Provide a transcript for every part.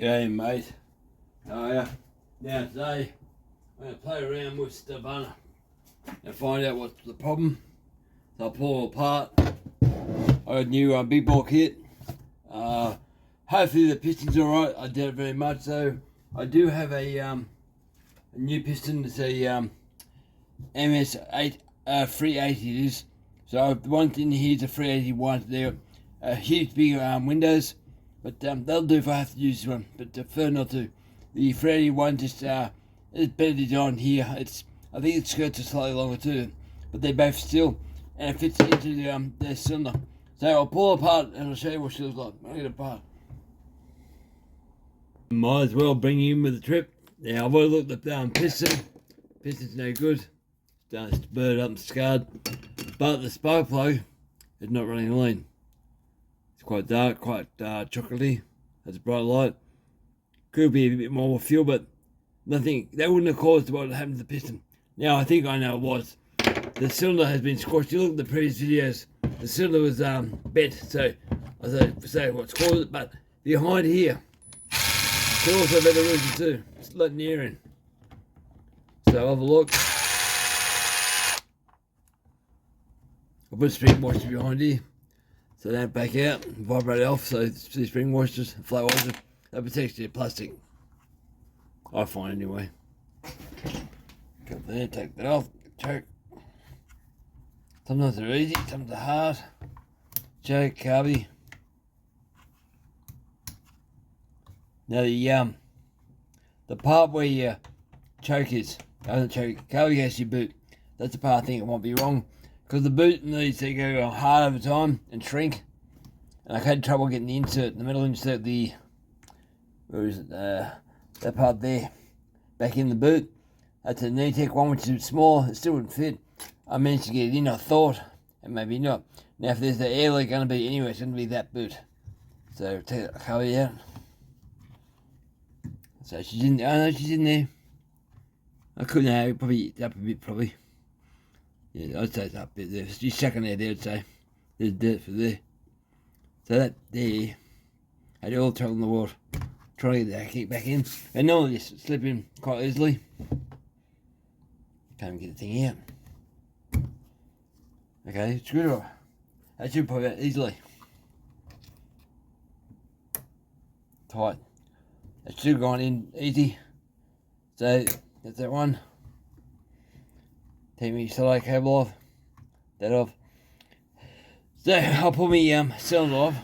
G'day mate, how are ya? Now today I'm going to play around with stusqvarna and find out what's the problem. So I'll pull it apart. I got a new big ball kit. Hopefully the piston's alright. I doubt it very much. So I do have a new piston. It's a ms372 it is. So the one in here is a 381. They're huge big windows. But that'll do if I have to use one, but prefer not to. The 381 just is better designed here. I think its skirts are slightly longer too, but they both still, and it fits into the cylinder. So I'll pull it apart and I'll show you what she looks like. I'll get it apart. Might as well bring you in with the trip. Now I've already looked at the piston. Piston's no good. It's burnt up and scarred, but the spark plug is not running lean. Quite dark, quite chocolatey. Has a bright light. Could be a bit more fuel, but nothing. That wouldn't have caused what happened to the piston. Now I think I know it was. The cylinder has been squashed. You look at the previous videos. The cylinder was bent, so I say what's caused it. But behind here, could also be the reason too. It's letting the air in. So have a look. I'll put a spring washer behind here. So that back out, vibrate off, so the spring washers, flat washer, that protects your plastic. I find anyway. Got there, take that off, choke. Sometimes they're easy, sometimes they're hard. Choke, carby. Now the part where your choke is, carby has your boot. That's the part I think it might be wrong. Because the boot needs to go hard over time and shrink. And I've had trouble getting the insert, the metal insert, where is it, that part there, back in the boot. That's a Neatec one, which is small, it still wouldn't fit. I managed to get it in, I thought, and maybe not. Now if there's the air leak going to be anyway, it's going to be that boot. So take the cover out. So she's in there, oh no, she's in there. I couldn't have, probably up a bit probably. Yeah, I'd say it's up a bit there. Just chucking there, I'd say. There's dirt for there. So that there, I do all trouble in the world. Trying to get that kick back in. And normally just slip in quite easily. Can't even get the thing out. Okay, screwdriver. That should pop out easily. Tight. That should have gone in easy. So that's that one. Take my solid cable off, that off. So I'll pull my cylinder off.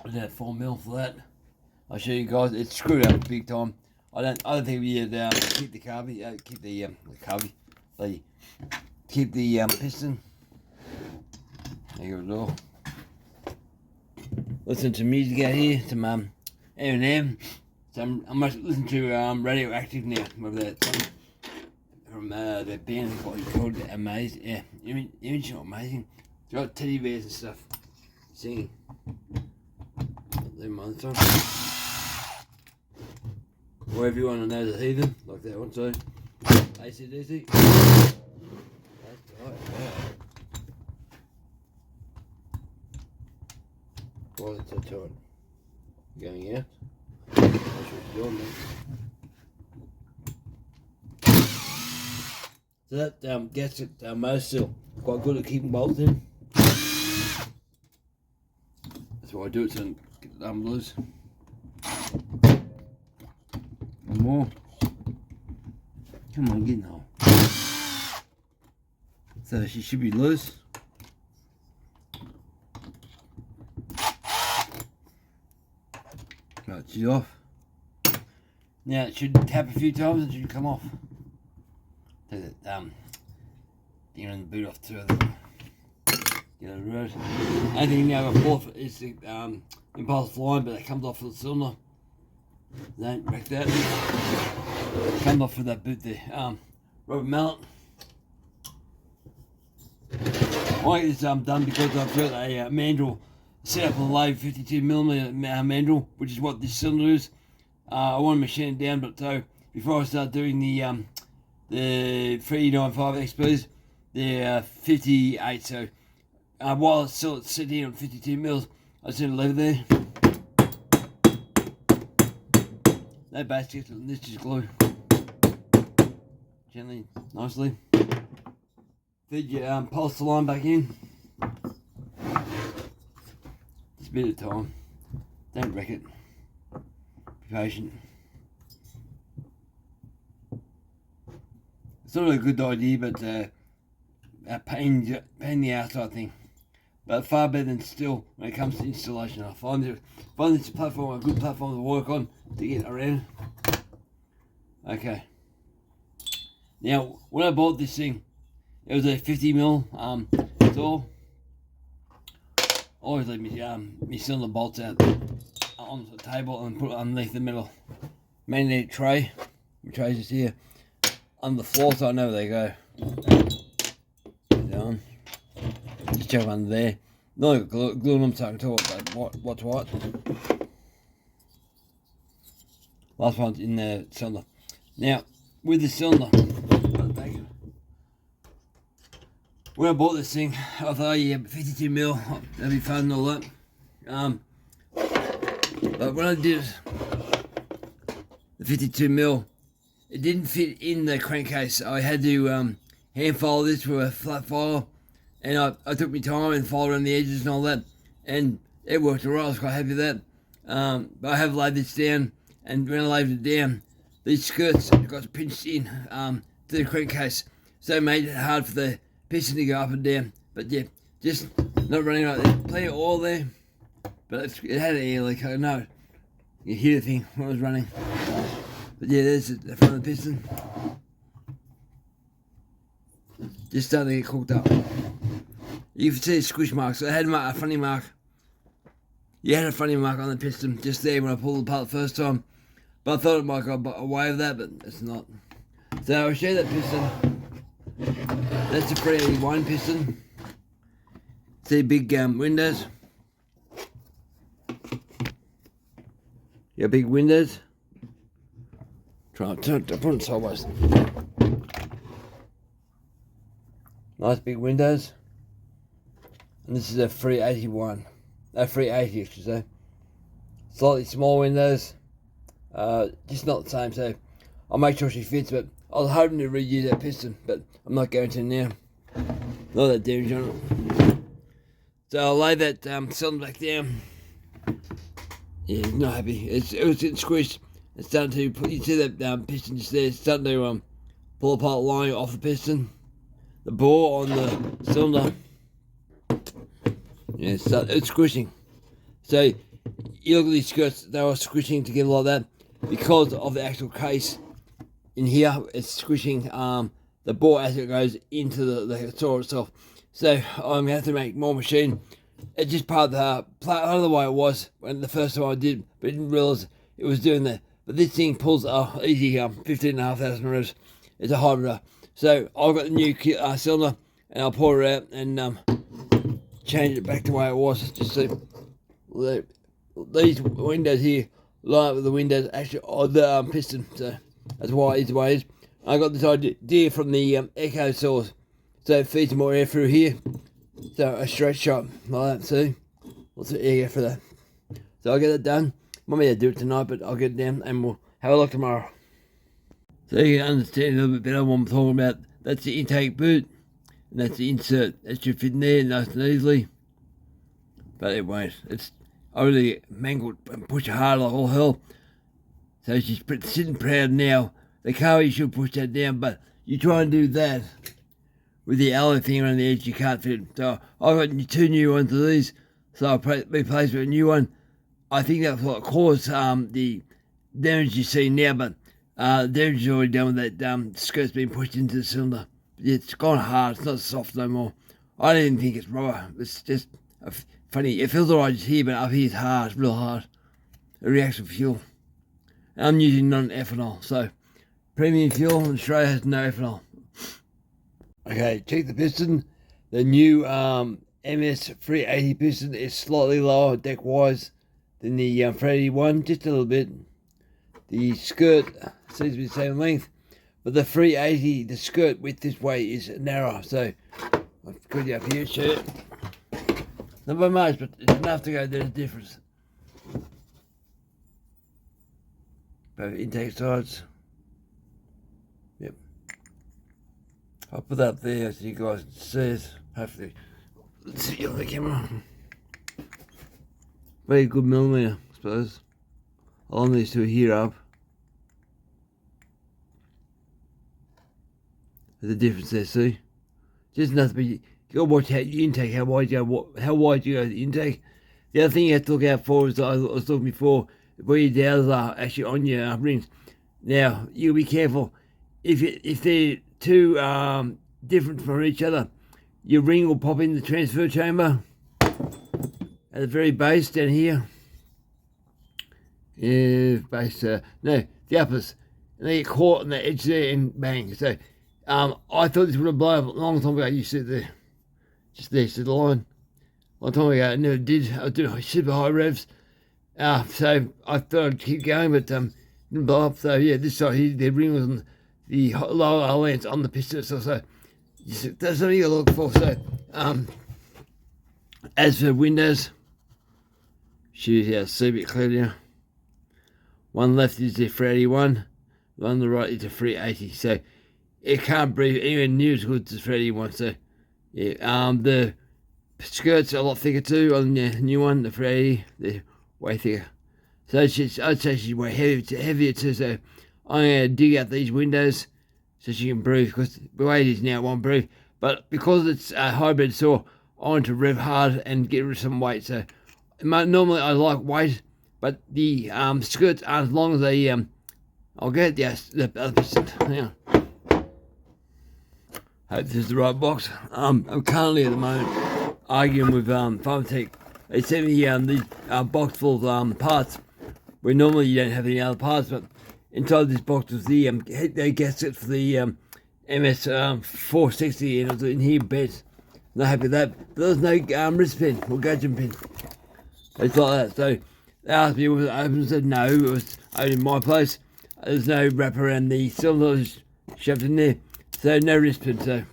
I did 4mm for that. I'll show you guys. It's screwed up big time. I don't think we keep the carby, keep the piston. There you go. Listen to music out here, some M&M. So I'm listening to Radioactive now. Remember that? From the band, what you called it, Amazing, yeah, Image, Amazing. It's got teddy bears and stuff, singing. Them ones on. Or everyone knows a heathen, like that one, so. AC/DC. That's right, wow. Why is it so tight? Going out. That's what it's doing, man. So that gets it most still quite good at keeping bolts in. That's why I do it, so I get the loose. One more. Come on, get in the hole. So she should be loose. Right, she's off. Now it should tap a few times and it should come off. Take that thing on the boot off too. Get a road. Only thing now I've got pull off is the impulse flying, but that comes off of the cylinder. Don't wreck that. It comes off with that boot there. Rubber mallet. I get this done because I've got a mandrel set up on a lathe, 52mm mandrel, which is what this cylinder is. I want to machine it down, but so before I start doing the 395 XPs, they're 58, so while it's still sitting here on 52mm, I just need to leave it there. no basics, this is glue. Gently, nicely. Feed your pulse line back in. Just a bit of time. Don't wreck it. Be patient. It's not a good idea, but a pain in the ass sort of thing. But far better than still when it comes to installation. I find this platform a good platform to work on to get around. Okay. Now, when I bought this thing, it was a 50mm saw. Always leave me cylinder bolts out on the table and put it underneath the middle magnetic tray. The tray's just here on the floor, so I know where they go. Down. Just chuck under there. Not gluing them so I can tell what's what. Last one's in the cylinder. Now, with the cylinder, when I bought this thing, I thought, oh yeah, 52mm, that'd be fun and all that. But when I did the 52mm, it didn't fit in the crankcase. I had to hand file this with a flat file, and I took my time and filed around the edges and all that, and it worked alright. I was quite happy with that. But I have laid this down, and when I laid it down, these skirts got pinched in to the crankcase, so it made it hard for the piston to go up and down. But yeah, just not running right. There's plenty of oil there, but it had an air leak. I know you hear the thing when I was running. But yeah, there's the front of the piston. Just starting to get cooked up. You can see the squish marks. So I had a funny mark. You had a funny mark on the piston just there when I pulled it apart the first time. But I thought it might go away with that, but it's not. So I'll show you that piston. That's the 381 piston. See big windows. Yeah, big windows. Try to put it sideways. Nice big windows. And this is a 381. 380, I should say. Slightly small windows. Just not the same, so I'll make sure she fits, but I was hoping to reuse that piston, but I'm not going to now. Not that damage on it. So I'll lay that cylinder back down. Yeah, not happy. It was getting squished. It's starting to put, you see that piston just there, it's starting to pull apart the line off the piston. The bore on the cylinder. Yeah, it's squishing. So you look at these skirts, they were squishing together like that because of the actual case. In here, it's squishing the bore as it goes into the saw itself. So I'm going to have to make more machine. It's just part of the way it was when the first time I did, but I didn't realise it was doing that. But this thing pulls easy 15,500 revs. It's a hybrid. So I've got the new cylinder, and I'll pour it out and change it back to the way it was. Just so these windows here line up with the windows actually on the piston. So that's why it's the way it is. I got this idea from the echo source, so it feeds more air through here. So a straight shot like that. See, lots of air for that. So I'll get it done. Might be able to do it tonight, but I'll get it down and we'll have a look tomorrow. So you can understand a little bit better what I'm talking about. That's the intake boot, and that's the insert. That should fit in there nice and easily, but it won't. I really mangled and pushed it hard like all hell. So she's sitting proud now. The car, you should push that down, but you try and do that with the alloy thing around the edge, you can't fit it. So I've got 2 new ones of these, so I'll replace with a new one. I think that's what caused the damage you see now, but the damage is already done with that skirt's being pushed into the cylinder. It's gone hard, it's not soft no more. I don't even think it's rubber, it's just funny. It feels alright just here, but up here it's hard, it's real hard. It reacts with fuel. And I'm using non-ethanol, so premium fuel in Australia has no ethanol. Okay, check the piston. The new ms370 piston is slightly lower deck-wise than the 381, just a little bit. The skirt seems to be the same length, but the 380, the skirt width this way is narrower. So I've got you up here, show it. Not by much, but it's enough to go there's a difference. both intake sides. Yep. I'll put that up there so you guys can see it. Hopefully, let's see on the camera. Very good millimeter, I suppose. Along these two here up. There's a difference there, see? Just enough to be. You gotta watch how you intake, how wide you go to the intake. The other thing you have to look out for is, I was looking before, where your dowels are actually on your rings. Now, you'll be careful. If they're too different from each other, your ring will pop in the transfer chamber at the very base down here. Base, no, the uppers. And they get caught on the edge there and bang. So, I thought this would have blown up a long time ago. You see there, just there, see the line. A long time ago, I never did. I was doing super high revs. So I thought I'd keep going, but didn't blow up. So yeah, this side here, the ring was on the lower lens on the piston. So that's something you look for. So as for windows, see a bit clear now. One left is the 381, the one on the right is the 380. So it can't breathe anywhere near as good as the 381. So yeah, the skirts are a lot thicker too on the new one, the 380. They're way thicker. So I'd say she's way heavier too. So I'm going to dig out these windows so she can breathe, because the way it is now it won't breathe. But because it's a hybrid saw, I want to rev hard and get rid of some weight. So normally I like weight, but the skirts aren't as long as they. I'll get the other piston. Hang on. Hope this is the right box. I'm currently at the moment arguing with Pharmatech. They sent me the box full of parts, where normally you don't have any other parts, but inside this box was the gasket for the ms372, and it was in here bent. Not happy with that. But there was no wrist pin or gadget pin. It's like that. So they asked me was it open. I said no, it was open in my place. There's no wrap around the cylinder, shoved in there. So no wrist pin. So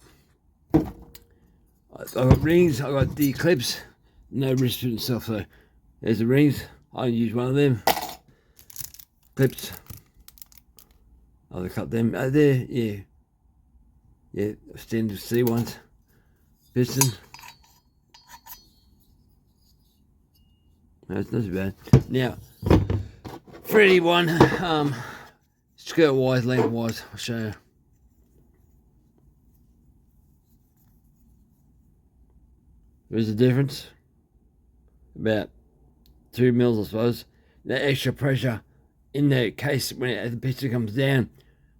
I've got rings, I've got the clips, no wrist pin stuff. So there's the rings. I can use one of them. Clips. I'll cut them there. Yeah, standard C ones. Piston. No, it's not too bad. Now, 381, skirt wise, length wise, I'll show you. There's a difference. About 2 mils, I suppose. That extra pressure in the case when the piston comes down,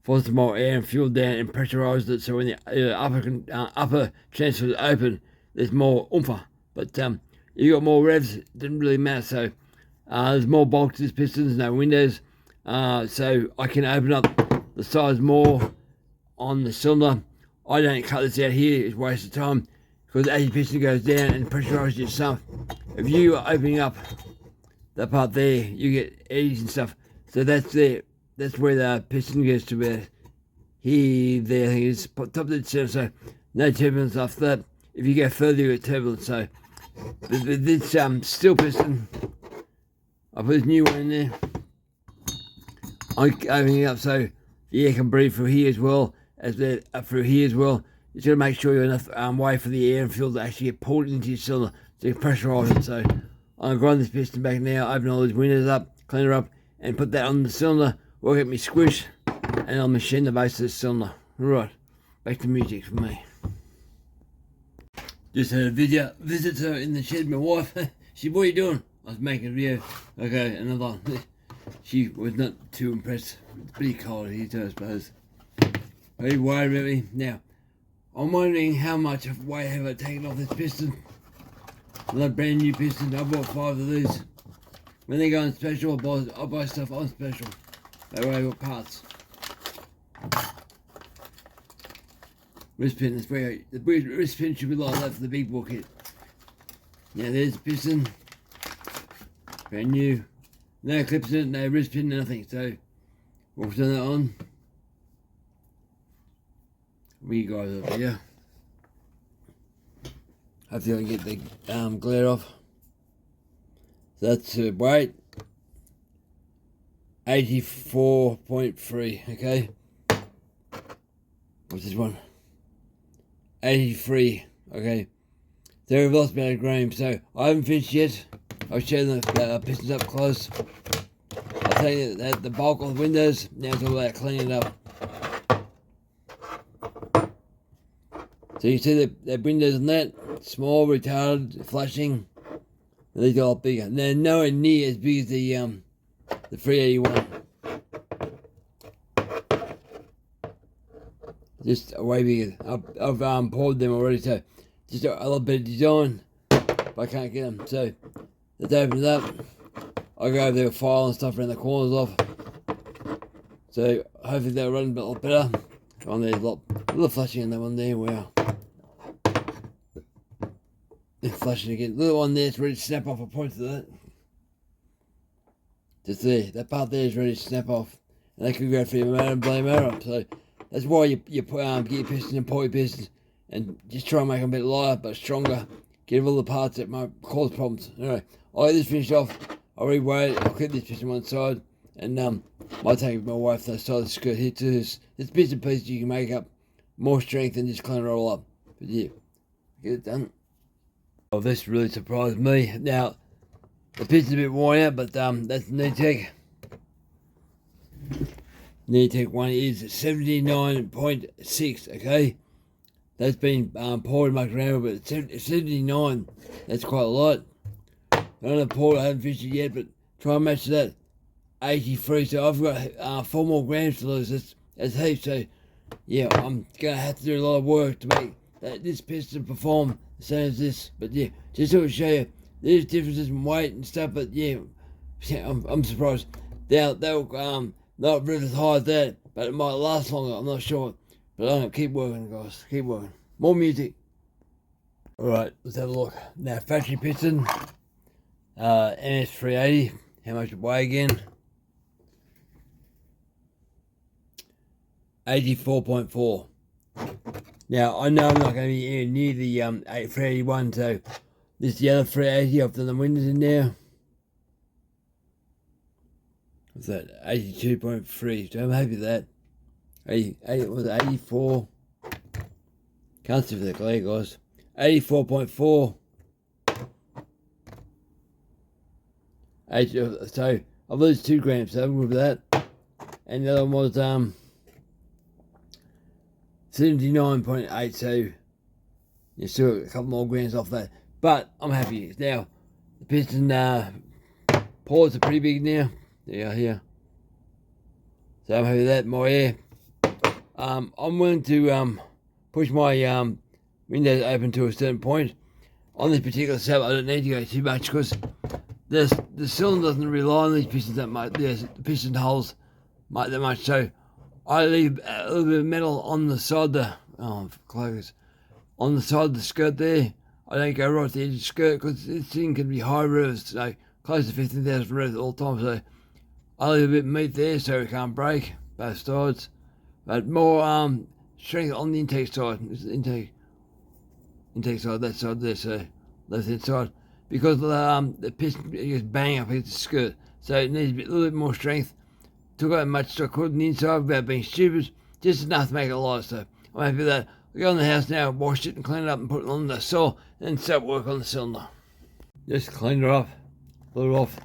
forces more air and fuel down and pressurizes it. So when the upper transfer is open, there's more oomph. But you got more revs, it didn't really matter. So there's more bulk to this piston, there's no windows. So I can open up the size more on the cylinder. I don't cut this out here, it's a waste of time, because as your piston goes down and pressurizes your sump, if you are opening up that part there, you get eddies and stuff. So that's where the piston goes to where here, there, I think it's top of the center. So no turbulence after that. If you go further, you get turbulence. So this steel piston, I put this new one in there. I'm opening it up so the air can breathe through here as well as through here as well. You just got to make sure you're enough way for the air and fuel to actually get pulled into your cylinder so you pressurize it. So I'm going to grind this piston back now, open all these windows up, clean her up, and put that on the cylinder, work at me squish, and I'll machine the base of the cylinder. Right, back to music for me. Just had a visitor in the shed, my wife. She, what are you doing? I was making a video. Okay, another one. She was not too impressed. It's pretty cold here too, I suppose. Very worried about me. Now, I'm wondering how much weight have I taken off this piston. Another brand new piston. I bought 5 of these. When they go on special, I buy stuff on special. That way I got parts. Wrist pin, that's where the wrist pin should be like that for the big book kit. Now there's the piston. Brand new. No clips in it, no wrist pin, nothing. So we'll turn that on. We guys over here. Hopefully I can get the glare off. So that's weight. 84.3, okay? What's this one? 83, okay? So we've lost about a gram, so I haven't finished yet. I'll show the pistons up close. I'll tell you that the bulk of the windows, now it's all about cleaning it up. So you see the windows on that, small, retarded, flashing. These are a lot bigger. And they're nowhere near as big as the 381. Just way bigger. I've poured them already, so just a little bit of design, but I can't get them. So let's open it up. I'll go over there with file and stuff around the corners off. So hopefully they'll run a little better. On there's a little flashing on that one there. Wow. They're flashing again. Little one there is ready to snap off. I pointed to that. Just there. That part there is ready to snap off. And they could go for your motor and blow your motor up. So that's why you get your pistons and pull your pistons and just try and make them a bit lighter but stronger. Get rid of all the parts that might cause problems. Anyway, I'll get this finished off. I'll reweigh it. I'll keep this piston on one side. And might take my wife to the side of the skirt here too. This bits and pieces you can make up more strength and just clean it all up. But yeah, get it done. Oh, this really surprised me. Now, the piston's a bit worn out, but that's the Neatech. Neatech one is 79.6, okay? That's been poured much around, but 79, that's quite a lot. I don't know poured, I haven't finished it yet, but try and match that. 83, so I've got 4 more grams to lose. That's heaps, so yeah, I'm going to have to do a lot of work to make this piston perform the same as this. But yeah, just to show you, there's differences in weight and stuff, but yeah, I'm surprised. They'll not really as high as that, but it might last longer, I'm not sure. But I'm going to keep working, guys, keep working. More music. Alright, let's have a look. Now, factory piston, ms372, how much it weigh again? 84.4. Now, I know I'm not going to be anywhere near the 381, so this is the other 380. I've done the windows in there. What's that? 82.3. So I'm happy with that. 84. Can't see for the glare, guys. 84.4. So I've lost 2 grams, so I'm good with that. And the other one was 79.8, so you still got a couple more grams off that. But I'm happy. Now, the piston paws are pretty big now. They are here. So I'm happy with that. My air. I'm willing to push my windows open to a certain point. On this particular setup, I don't need to go too much because the cylinder doesn't rely on these pistons that much. The piston holes that much, so I leave a little bit of metal on the side of the on the side of the skirt there. I don't go right to the edge of the skirt because this thing can be high revs, so close to 15,000 revs all the time. So I leave a bit of meat there so it can't break both sides. But more strength on the intake side. This is the intake side, that side there, so left hand side. Because the piston just bang up against the skirt, so it needs a little bit more strength. Took out much I could on the inside without being stupid, just enough to make it light. So I'm happy with that. I'll go in the house now, wash it and clean it up and put it on the saw, and start work on the cylinder. Just clean it up, put it off,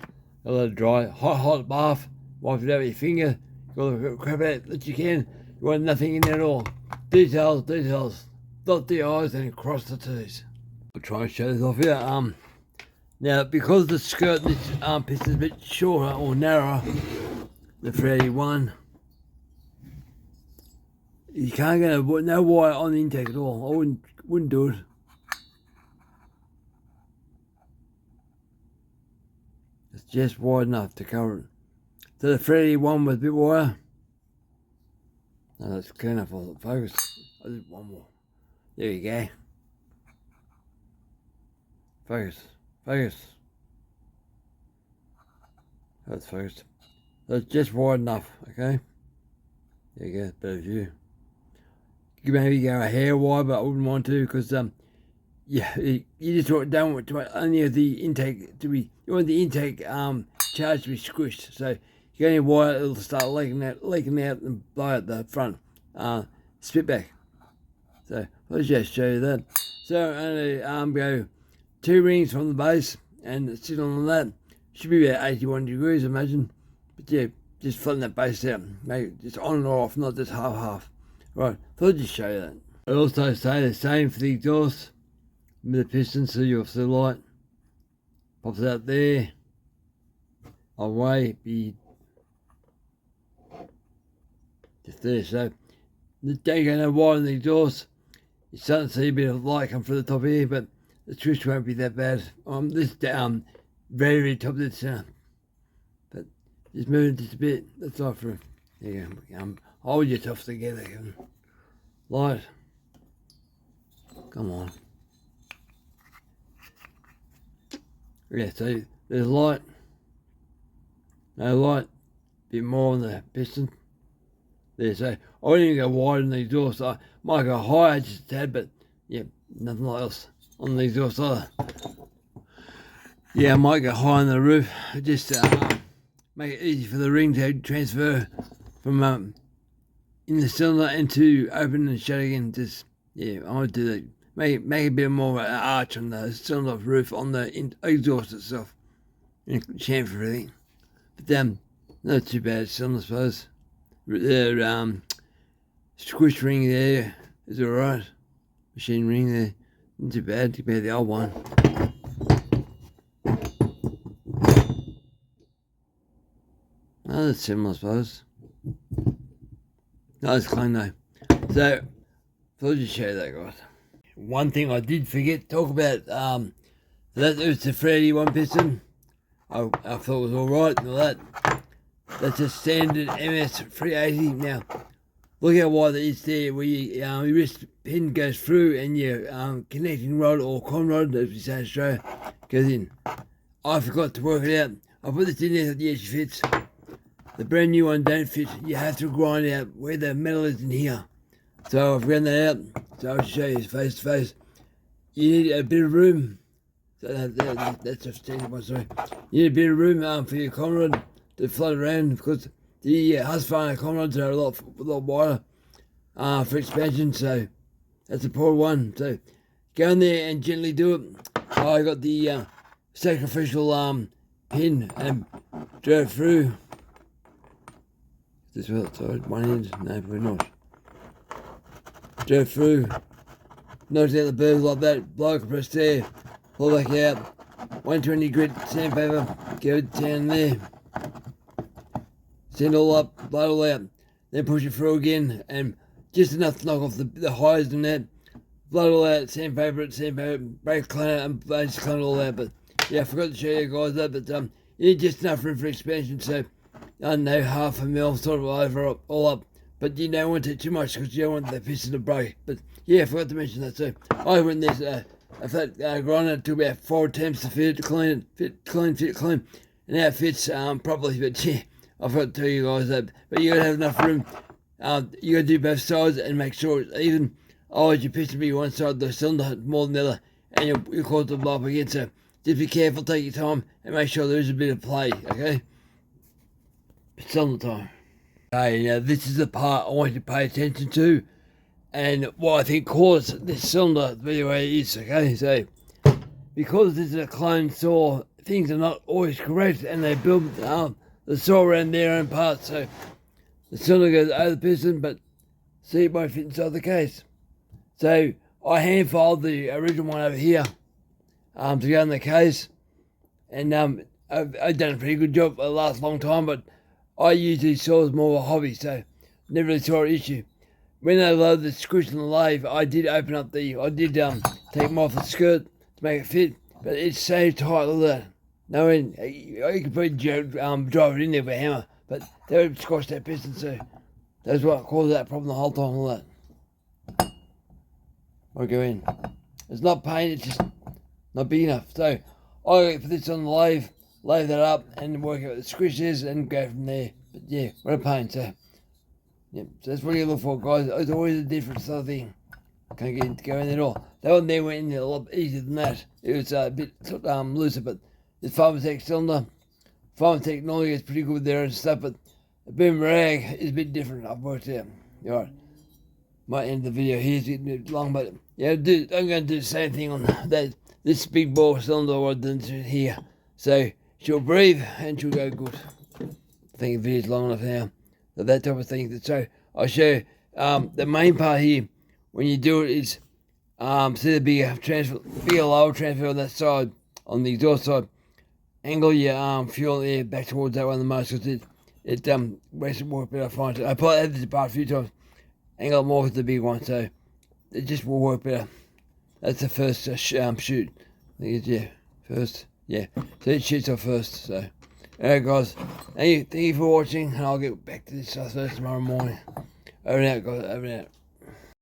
let it dry. Hot bath, wipe it out with your finger, got the crap out that you can. You want nothing in there at all. Details, dot the I's and cross the T's. I'll try and show this off here. Now because the skirt this piston is a bit shorter or narrower, the 381, you can't get no wire on the intake at all. I wouldn't do it. It's just wide enough to cover it. So the 381 with a bit wire. No, that's clear enough. I'll focus. I'll do one more. There you go. Focus. That's focused. That's just wide enough, okay? There you go, better view. You can maybe go a hair wide, but I wouldn't want to because yeah, you just don't want any of the intake to be. You want the intake charge to be squished, so you you go any wider, it'll start leaking out and blow out the front spit back. So I'll just show you that. So only go 2 rings from the base and sit on that. Should be about 81 degrees, I imagine. But yeah, just flatten that base out. Make it just on or off, not just half. Right, thought I'd just show you that. I also say the same for the exhaust with the piston, so you'll see the light. Pops out there. Away, be just there. So don't go no wide on the exhaust. You're starting to see a bit of light come through the top here, but the twist won't be that bad. This down very top of this but just moving just a bit. That's all for. There you go. Hold yourself together, Kevin. Light. Come on. Yeah, so there's light. No light. Bit more on the piston. There, so I wouldn't even go wide on the exhaust. I might go higher just a tad, but yeah, nothing else on the exhaust either. Yeah, I might go high on the roof, just make it easy for the ring to transfer from in the cylinder into open and shut again. Just yeah, I would do that. Make a bit more of an arch on the cylinder roof on the exhaust itself, and chamfer everything. But not too bad cylinder, I suppose. The squish ring there is alright. Machine ring there, not too bad compared to the old one. Oh, that's similar, I suppose. Not as clean though. So, thought I'd just show you that, guys. One thing I did forget to talk about, that was the 381 piston. I thought it was alright and all that. That's a standard ms372. Now, look how wide it is there, where your wrist pin goes through and your connecting rod or con rod, as we say in Australia, goes in. I forgot to work it out. I put this in there so it actually fits. The brand new one don't fit. You have to grind out where the metal is in here. So I've ground that out. So I'll show you face to face. You need a bit of room. So that's a standard one, sorry. You need a bit of room for your con rod to float around, because the Husqvarna con rods are a lot wider for expansion. So that's a poor one. So go in there and gently do it. I got the sacrificial pin and drew it through. This well, sorry, one end, no, probably not. Drew it through, knocked out the burrs like that, blow compressed there, pull back out, 120 grit sandpaper, go it down there, send it all up, blow it all out, then push it through again, and just enough to knock off the highs and that, blow it all out, sandpaper, brake clean it, and just clean it all out. But yeah, I forgot to show you guys that, but you need just enough room for expansion, so I don't know, half a mil sort of all up, but you don't want it too much because you don't want the piston to break. But yeah, I forgot to mention that. So I went this a flat grinder. It took about 4 attempts to fit it, to fit clean, and now it fits properly. But yeah, I forgot to tell you guys that. But you gotta have enough room. You gotta do both sides and make sure it's even. Otherwise, your piston be one side of the cylinder more than the other, and you'll cause it to blow up again. So just be careful, take your time, and make sure there is a bit of play. Okay. Cylinder time. Okay, now this is the part I want you to pay attention to, and what I think caused this cylinder to be the way it is. Okay, so because this is a clone saw, things are not always correct, and they build the saw around their own parts. So the cylinder goes over the piston, but see, it won't fit inside the case. So I hand filed the original one over here to go in the case, and I've done a pretty good job for the last long time, but I use these saws more of a hobby, so never really saw an issue. When I loaded the screws on the lathe, I did open up take them off the skirt to make it fit, but it's so tight, look at that. No, you could probably drive it in there with a hammer, but they would squash that piston, so that's what caused that problem the whole time, look at that. I'll go in. It's not pain, it's just not big enough. So I put this on the lathe that up and work out what the squish is and go from there. But yeah, what a pain. So yeah, so that's what you look for, guys. It's always a different sort of thing. Can't get it to go in at all. That one there went in a lot easier than that. It was a bit looser, but it's 5% cylinder, farm technology is pretty good there and stuff, but the boom rag is a bit different. I've worked out. Alright, might end the video here, it's getting a bit long, but yeah, I'm going to do the same thing on this big ball cylinder what I did here. So she'll breathe and she'll go good. I think the video's long enough now. So that type of thing. So I'll show you the main part here when you do it is see the bigger lower transfer on that side, on the exhaust side. Angle your fuel air back towards that one the most, because it makes it work better. I find it. I probably had this apart a few times. Angle it more with the big one, so it just will work better. That's the first shoot. I think it's first. Yeah, so it shoots off first. So, alright guys, thank you for watching, and I'll get back to this tomorrow morning. Over and out, guys. Over and out.